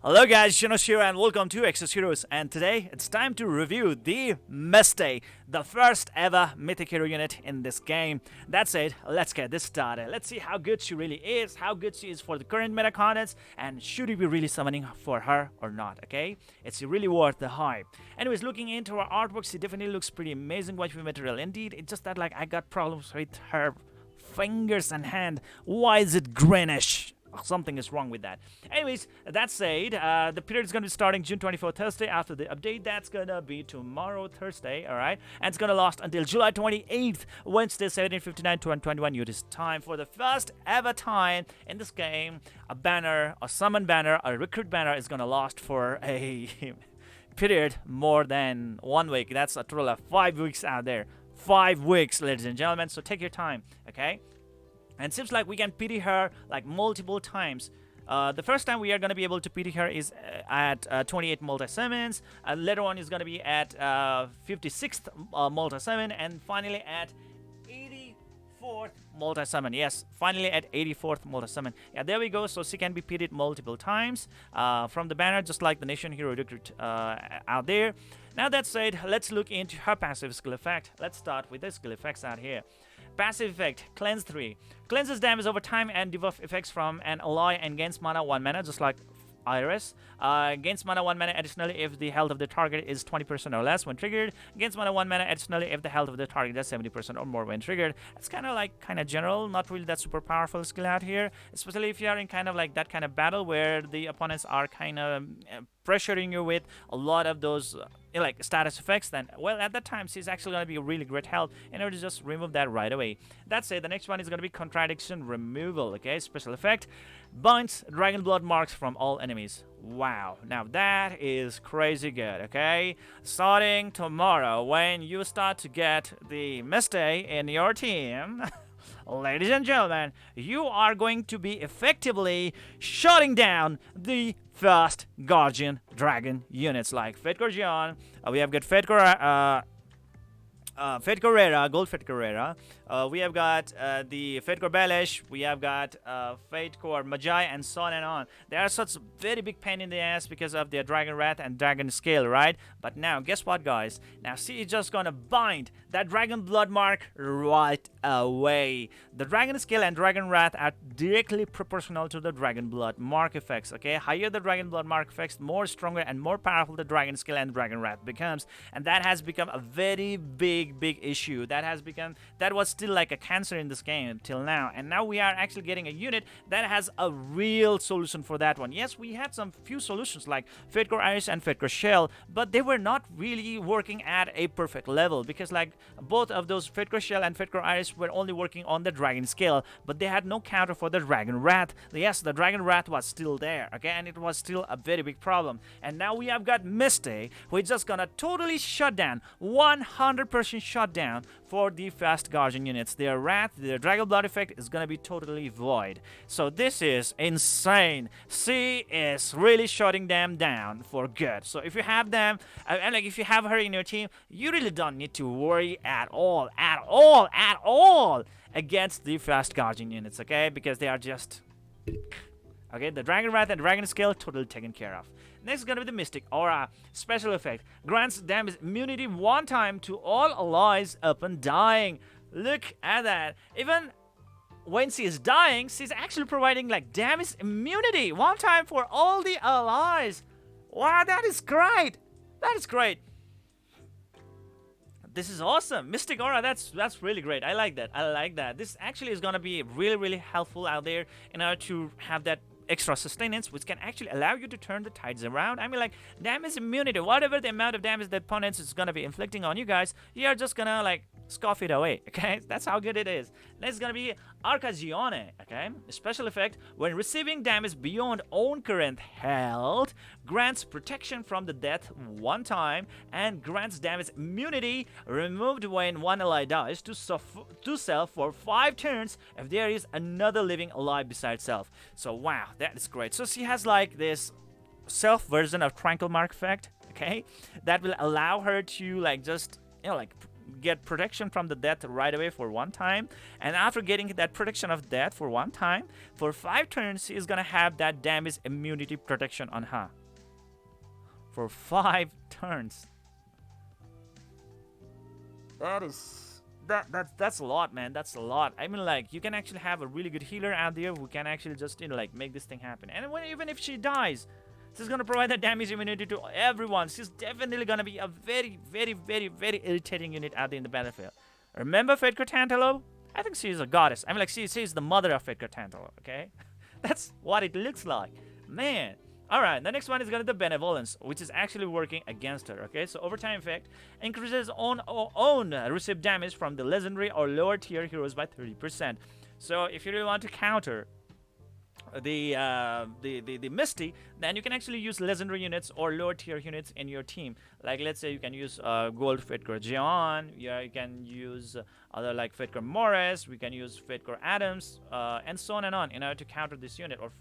Hello guys, Zennosh here and welcome to Exos Heroes, and today it's time to review the Misty, the first ever mythic hero unit in this game. That's it, let's get this started. Let's see how good she really is, how good she is for the current meta contents, and should we be really summoning for her or not, okay? It's really worth the hype. Anyways, looking into her artwork, she definitely looks pretty amazing waifu material indeed. It's just that like I got problems with her fingers and hand. Why is it greenish? Something is wrong with that. Anyways, that said, the period is going to be starting June 24th, Thursday. After the update, that's going to be tomorrow, Thursday, alright? And it's going to last until July 28th, Wednesday, 17:59 to 1:21 UTC time for the first ever time in this game. A banner, a summon banner, a recruit banner is going to last for a period more than 1 week. That's a total of 5 weeks out there. 5 weeks, ladies and gentlemen, so take your time, okay? And seems like we can pity her like multiple times. The first time we are going to be able to pity her is at 28 multi-summons. Later on is going to be at 56th multi-summon. And finally at 84th multi-summon. Yes, finally at 84th multi-summon. Yeah, there we go. So she can be pitied multiple times from the banner, just like the Nation Hero Recruit out there. Now that said, let's look into her passive skill effect. Let's start with the skill effects out here. Passive effect, Cleanse 3. Cleanses damage over time and debuff effects from an ally and gains mana 1 mana, just like Iris. Gains mana 1 mana additionally if the health of the target is 20% or less when triggered. Gains mana 1 mana additionally if the health of the target is 70% or more when triggered. It's kind of general, not really that super powerful skill out here, especially if you are in kind of like that kind of battle where the opponents are kind of pressuring you with a lot of those like status effects. Then well, at that time she's actually going to be a really great help in order to just remove that right away. That's it. The next one is going to be contradiction removal. Okay, special effect, binds dragon blood marks from all enemies. Wow, now that is crazy good. Okay, starting tomorrow when you start to get the Misty in your team ladies and gentlemen, you are going to be effectively shutting down the first Guardian Dragon units like Fate Guardian. We have got Fate Carrera, Gold Fate Carrera. We have got the Fate Core Belish. We have got Fate Core Magi, and so on and on. They are such a very big pain in the ass because of their Dragon Wrath and Dragon Scale, right? But now, guess what, guys? Now, she is just gonna bind that Dragon Blood Mark right away. The Dragon Scale and Dragon Wrath are directly proportional to the Dragon Blood Mark effects, okay? Higher the Dragon Blood Mark effects, more stronger and more powerful the Dragon Scale and Dragon Wrath becomes. And that has become a very big issue. That was still like a cancer in this game till now, and now we are actually getting a unit that has a real solution for that one. Yes, we had some few solutions like Fate Core Iris and Fate Core Shell, but they were not really working at a perfect level because like both of those Fate Core Shell and Fate Core Iris were only working on the Dragon Scale, but they had no counter for the Dragon Wrath. Yes, the Dragon Wrath was still there, okay, and it was still a very big problem. And now we have got Misty, who is just gonna totally shut down 100% shut down for the fast Guardian units. Their Wrath, their Dragon Blood effect is gonna be totally void. So this is insane. She is really shutting them down for good. So if you have them, and like if you have her in your team, you really don't need to worry at all against the fast Guardian units, okay? Because they are just... okay, the Dragon Wrath and Dragon Scale totally taken care of. Next is gonna be the Mystic Aura. Special effect, grants damage immunity 1 time to all allies upon dying. Look at that. Even when she is dying, she's actually providing like damage immunity 1 time for all the allies. Wow, that is great. That is great. This is awesome. Mystic Aura, that's really great. I like that. This actually is gonna be really helpful out there in order to have that extra sustenance, which can actually allow you to turn the tides around. I mean, like, damage immunity, whatever the amount of damage the opponents is gonna be inflicting on you guys, you are just gonna like scoff it away, okay? That's how good it is. Next is gonna be Arcagione, okay? A special effect, when receiving damage beyond own current health, grants protection from the death 1 time, and grants damage immunity removed when 1 ally dies to self for 5 turns if there is another living ally besides self. So wow, that is great. So she has like this self version of Tranquil Mark effect, okay? That will allow her to like just, you know, like get protection from the death right away for one time, and after getting that protection of death for one time, for 5 turns she is gonna have that damage immunity protection on her for 5 turns. That's a lot, man. That's a lot. I mean, like, you can actually have a really good healer out there who can actually just, like, make this thing happen. And even if she dies, she's gonna provide that damage immunity to everyone. She's definitely gonna be a very, very, very, very irritating unit out there in the battlefield. Remember Fedka Tantalo? I think she's a goddess. I mean, like, she's the mother of Fedka Tantalo, okay? That's what it looks like. Man. Alright, the next one is gonna be the Benevolence, which is actually working against her, okay? So overtime effect increases own received damage from the legendary or lower tier heroes by 30%. So if you really want to counter the Misty, then you can actually use legendary units or lower tier units in your team. Like, let's say you can use Gold Fedkor Jeon, yeah, you can use other like Fedkor Morris, we can use Fedkor Adams, and so on and on, in order to counter this unit, or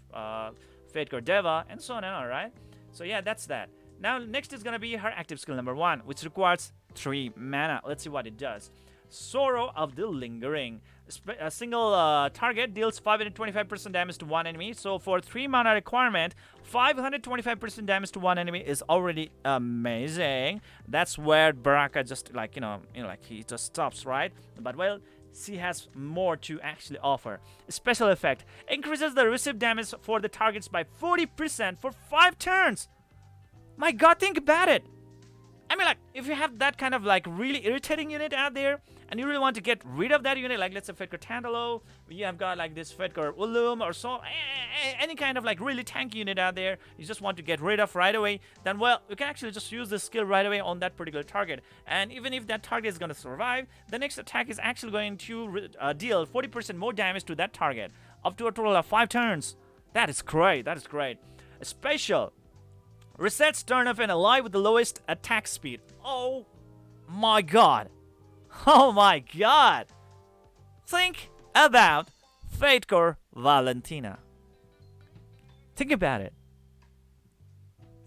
Fedkor Deva, and so on and on, right? So yeah, that's that. Now, next is gonna be her active skill number 1, which requires 3 mana. Let's see what it does. Sorrow of the Lingering. A single target deals 525% damage to one enemy. So for 3 mana requirement, 525% damage to one enemy is already amazing. That's where Baraka just like like he just stops, right? But well, she has more to actually offer. Special effect increases the received damage for the targets by 40% for 5 turns. My god, think about it. I mean, like, if you have that kind of like really irritating unit out there, and you really want to get rid of that unit, like let's say Fedkor Tandalo, you have got like this Fedkor Ulum or so, any kind of like really tanky unit out there, you just want to get rid of right away, then well, you can actually just use this skill right away on that particular target. And even if that target is going to survive, the next attack is actually going to deal 40% more damage to that target, up to a total of 5 turns. That is great, that is great. A special resets turn of an ally with the lowest attack speed. Oh my god. Oh my god. Think about Fedkor Valentina. Think about it.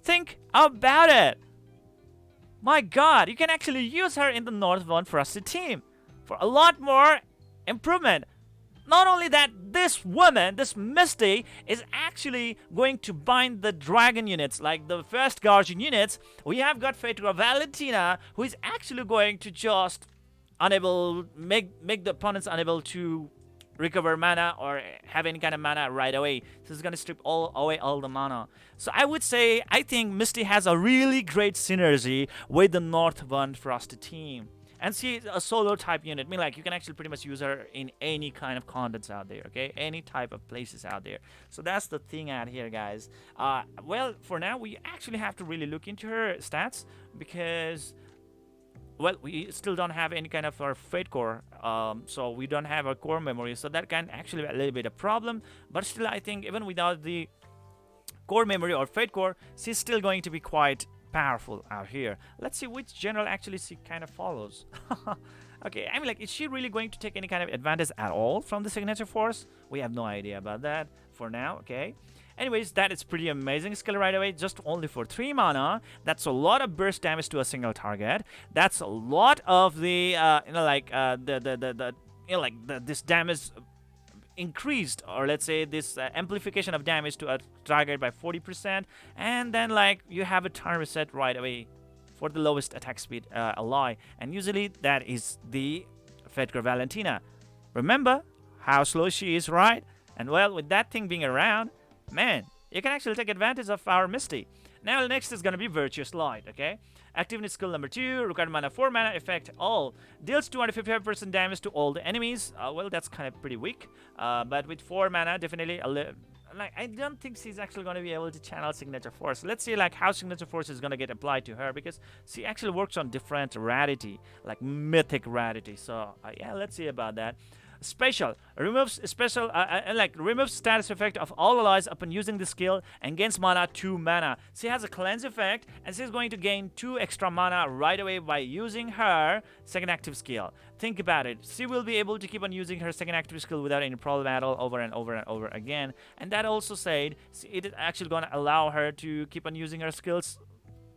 Think about it. My god, you can actually use her in the Northbound Frosted team for a lot more improvement. Not only that, this woman, this Misty, is actually going to bind the dragon units, like the first Guardian units. We have got Fedkor Valentina, who is actually going to just make the opponents unable to recover mana or have any kind of mana right away. So it's going to strip away all the mana. So I think Misty has a really great synergy with the Northbound Frosted team. And she's a solo type unit. I mean, like, you can actually pretty much use her in any kind of contents out there, okay? Any type of places out there. So that's the thing out here, guys. Well, for now, we actually have to really look into her stats because, well, we still don't have any kind of our Fate core. So we don't have our core memory. So that can actually be a little bit of a problem. But still, I think even without the core memory or Fate core, she's still going to be quite powerful out here. Let's see which general actually she kind of follows. Okay, I mean, like, is she really going to take any kind of advantage at all from the signature force? We have no idea about that for now, okay? Anyways, that is pretty amazing skill right away, just only for 3 mana. That's a lot of burst damage to a single target. That's a lot of the this damage increased, or let's say this amplification of damage to a target by 40%, and then like you have a turn reset right away for the lowest attack speed ally, and usually that is the Fedkor Valentina. Remember how slow she is, right? And well, with that thing being around, man, you can actually take advantage of our Misty. Now next is gonna be Virtuous Light, okay? Activity skill number 2, required mana 4 mana, effect all. Deals 255% damage to all the enemies. Well, that's kind of pretty weak. But with 4 mana, definitely like, I don't think she's actually going to be able to channel Signature Force. Let's see like how Signature Force is going to get applied to her, because she actually works on different rarity, like mythic rarity. So yeah, let's see about that. Special removes removes status effect of all allies upon using the skill and gains mana 2 mana. She has a cleanse effect, and she's going to gain 2 extra mana right away by using her second active skill. Think about it. She will be able to keep on using her second active skill without any problem at all, over and over and over again. And that also said, it is actually going to allow her to keep on using her skills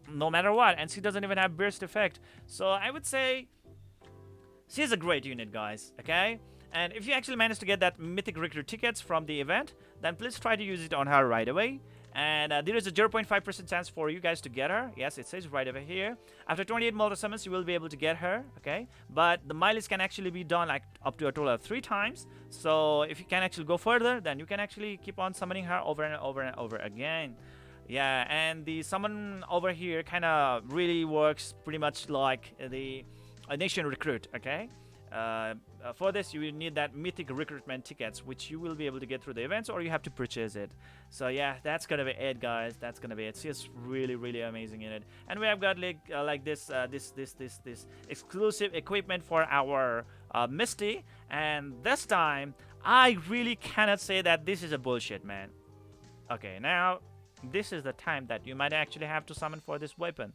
no matter what, and she doesn't even have burst effect. So I would say She's a great unit, guys, okay? And if you actually manage to get that mythic recruit tickets from the event, then please try to use it on her right away. And there is a 0.5% chance for you guys to get her. Yes, it says right over here. After 28 multi summons, you will be able to get her, okay? But the mileage can actually be done like up to a total of 3 times. So if you can actually go further, then you can actually keep on summoning her over and over and over again. Yeah, and the summon over here kind of really works pretty much like the nation recruit, okay? For this, you will need that mythic recruitment tickets, which you will be able to get through the events, or you have to purchase it. So yeah, that's gonna be it, guys. That's gonna be it. She's really amazing in it. And we have got like this exclusive equipment for our Misty. And this time, I really cannot say that this is a bullshit, man. Okay, now this is the time that you might actually have to summon for this weapon.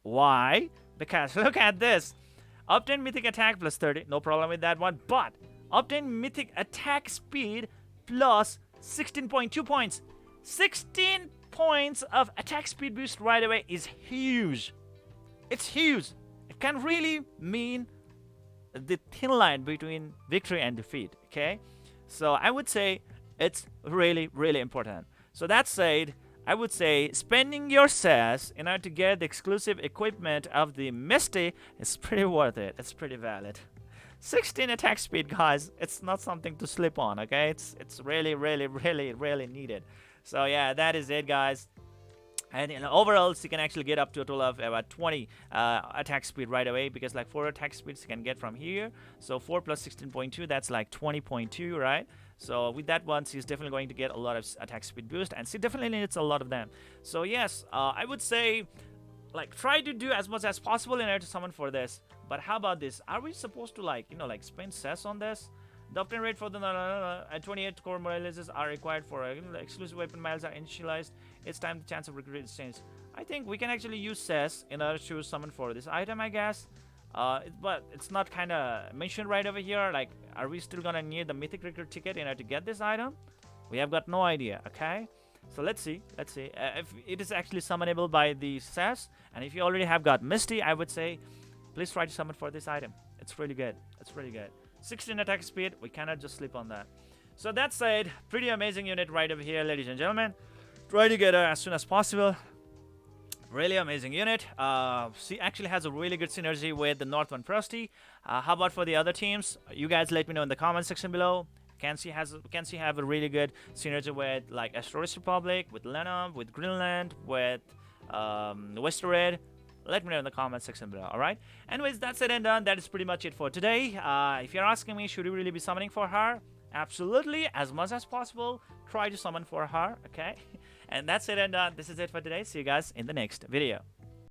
Why? Because look at this. Obtain mythic attack plus 30, no problem with that one. But obtain mythic attack speed plus 16.2 points. 16 points of attack speed boost right away is huge. It's huge. It can really mean the thin line between victory and defeat, okay? So I would say it's really important. So that said, I would say spending your sass in order to get the exclusive equipment of the Misty is pretty worth it. It's pretty valid. 16 attack speed, guys. It's not something to slip on, okay? It's really needed. So yeah, that is it, guys. And overall, you can actually get up to a total of about 20 attack speed right away, because like 4 attack speeds you can get from here. So 4 plus 16.2, that's like 20.2, right? So with that one, she's definitely going to get a lot of attack speed boost, and she definitely needs a lot of them. So yes, I would say like try to do as much as possible in order to summon for this. But how about this? Are we supposed to like spend cess on this? The obtain rate for the 28 core miles are required for exclusive weapon miles are initialized. It's time the chance of recruit is changed. I think we can actually use cess in order to summon for this item, I guess. But it's not kind of mentioned right over here. Like, are we still gonna need the mythic recruit ticket in order to get this item? We have got no idea, okay? So let's see if it is actually summonable by the cess. And if you already have got Misty, I would say please try to summon for this item. It's really good. 16 attack speed, we cannot just sleep on that. So that said, pretty amazing unit right over here, ladies and gentlemen. Try to get her as soon as possible. Really amazing unit. She actually has a really good synergy with the North One Frosty. How about for the other teams? You guys let me know in the comment section below. Can she have a really good synergy with like Asteroid Republic, with Lenham, with Greenland, with Westered? Let me know in the comment section below, alright? Anyways, that's it and done. That is pretty much it for today. If you're asking me, should we really be summoning for her? Absolutely, as much as possible. Try to summon for her, okay? And that's it and done. This is it for today. See you guys in the next video.